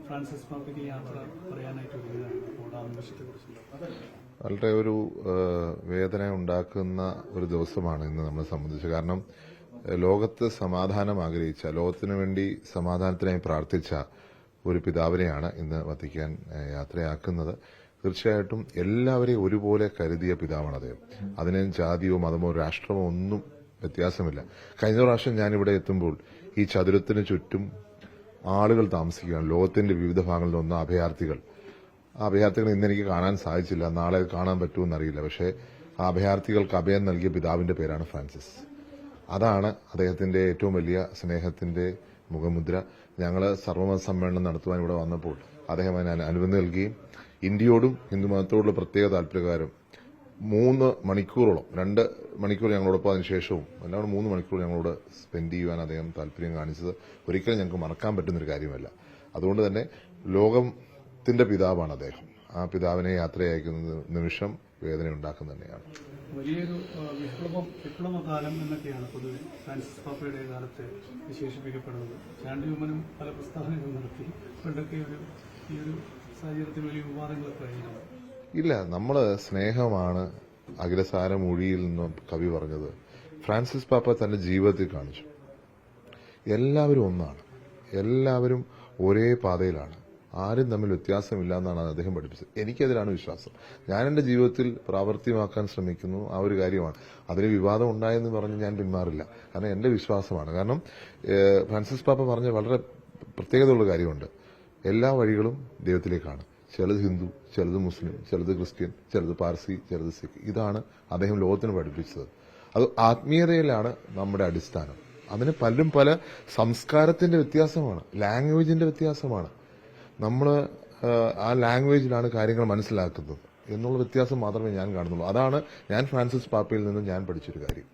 Francis പാപ്പയ്ക്ക് യാത്ര പറയാനായിട്ട് ഒരുങ്ങുകയാണ്. അപ്പോൾ ആ നിമിഷത്തെക്കുറിച്ചുള്ള വളരെ ഒരു വേദന ഉണ്ടാക്കുന്ന ഒരു ദിവസമാണ് ഇന്ന് നമ്മളെ സംബന്ധിച്ച്. കാരണം ലോകത്ത് സമാധാനം ആഗ്രഹിച്ച, ലോകത്തിനു വേണ്ടി സമാധാനത്തിനായി പ്രാർത്ഥിച്ച ഒരു പിതാവിനെയാണ് ഇന്ന് വത്തിക്കാൻ യാത്രയാക്കുന്നത്. തീർച്ചയായിട്ടും എല്ലാവരെയും ഒരുപോലെ കരുതിയ പിതാവാണ് അദ്ദേഹം. അതിന് ജാതിയോ മതമോ രാഷ്ട്രമോ ഒന്നും വ്യത്യാസമില്ല. കഴിഞ്ഞ പ്രാവശ്യം ഞാനിവിടെ എത്തുമ്പോൾ ഈ ചതുരത്തിന് ചുറ്റും ആളുകൾ താമസിക്കുകയാണ്. ലോകത്തിന്റെ വിവിധ ഭാഗങ്ങളിൽ നിന്ന് അഭയാർത്ഥികൾ. ആ അഭയാർത്ഥികൾ ഇന്ന് എനിക്ക് കാണാൻ സാധിച്ചില്ല, നാളെ കാണാൻ പറ്റുമെന്നറിയില്ല. പക്ഷേ ആ അഭയാർത്ഥികൾക്ക് അഭയം നൽകിയ പിതാവിന്റെ പേരാണ് ഫ്രാൻസിസ്. അതാണ് അദ്ദേഹത്തിന്റെ ഏറ്റവും വലിയ സ്നേഹത്തിന്റെ മുഖമുദ്ര. ഞങ്ങൾ സർവ്വമത സമ്മേളനം നടത്തുവാൻ ഇവിടെ വന്നപ്പോൾ അദ്ദേഹം അതിന് അനുമതി നൽകുകയും ഇന്ത്യയോടും ഹിന്ദുമതത്തോടുള്ള പ്രത്യേക താല്പര്യകാരം 3 മണിക്കൂറോളം 2 മണിക്കൂർ ഞങ്ങളോടൊപ്പം അതിനുശേഷവും എല്ലാവരും 3 മണിക്കൂർ ഞങ്ങളോട് സ്പെൻഡ് ചെയ്യുവാൻ അദ്ദേഹം താല്പര്യം കാണിച്ചത് ഒരിക്കലും ഞങ്ങൾക്ക് മറക്കാൻ പറ്റുന്നൊരു കാര്യമല്ല. അതുകൊണ്ട് തന്നെ ലോകത്തിന്റെ പിതാവാണ് അദ്ദേഹം. ആ പിതാവിനെ യാത്രയയക്കുന്ന നിമിഷം വേദന ഉണ്ടാക്കുന്ന തന്നെയാണ്. വലിയൊരു വിപ്ലവകാലം എന്നൊക്കെയാണ് പൊതുവെ ഫ്രാൻസിസ് പാപ്പയുടെ കാലത്ത് വിശേഷിപ്പിക്കപ്പെടുന്നത്. ചാണ്ടി ഉമ്മനും പല പ്രസ്താവനകൾ നടത്തി. പണ്ടൊക്കെ ഈ ഒരു സാഹചര്യത്തിൽ വലിയ വിവാദങ്ങളൊക്കെ ആയിരുന്നു. ഇല്ല, നമ്മള് സ്നേഹമാണ് അഖിലസാര മൊഴിയിൽ നിന്നും കവി പറഞ്ഞത്. ഫ്രാൻസിസ് പാപ്പ തന്റെ ജീവിതത്തിൽ കാണിച്ചു. എല്ലാവരും ഒന്നാണ്, എല്ലാവരും ഒരേ പാതയിലാണ്, ആരും തമ്മിൽ വ്യത്യാസമില്ല എന്നാണ് അദ്ദേഹം പഠിപ്പിച്ചത്. എനിക്കതിലാണ് വിശ്വാസം. ഞാൻ എന്റെ ജീവിതത്തിൽ പ്രാവർത്തികമാക്കാൻ ശ്രമിക്കുന്നു. ആ ഒരു കാര്യമാണ്. അതിന് വിവാദം ഉണ്ടായെന്ന് പറഞ്ഞ് ഞാൻ പിന്മാറില്ല. കാരണം എന്റെ വിശ്വാസമാണ്. കാരണം ഫ്രാൻസിസ് പാപ്പ പറഞ്ഞ വളരെ പ്രത്യേകതയുള്ള കാര്യമുണ്ട്. എല്ലാ വഴികളും ദൈവത്തിലേക്കാണ്. ചിലത് ഹിന്ദു, ചിലത് മുസ്ലിം, ചിലത് ക്രിസ്ത്യൻ, ചിലത് പാർസി, ചിലത് സിഖ്. ഇതാണ് അദ്ദേഹം ലോകത്തിന് പഠിപ്പിച്ചത്. അത് ആത്മീയതയിലാണ് നമ്മുടെ അടിസ്ഥാനം. അതിന് പലരും പല സംസ്കാരത്തിന്റെ വ്യത്യാസമാണ്, ലാംഗ്വേജിന്റെ വ്യത്യാസമാണ്. നമ്മൾ ആ ലാംഗ്വേജിലാണ് കാര്യങ്ങൾ മനസ്സിലാക്കുന്നത് എന്നുള്ള വ്യത്യാസം മാത്രമേ ഞാൻ കാണുന്നുള്ളൂ. അതാണ് ഞാൻ ഫ്രാൻസിസ് പാപ്പയിൽ നിന്ന് ഞാൻ പഠിച്ചൊരു കാര്യം.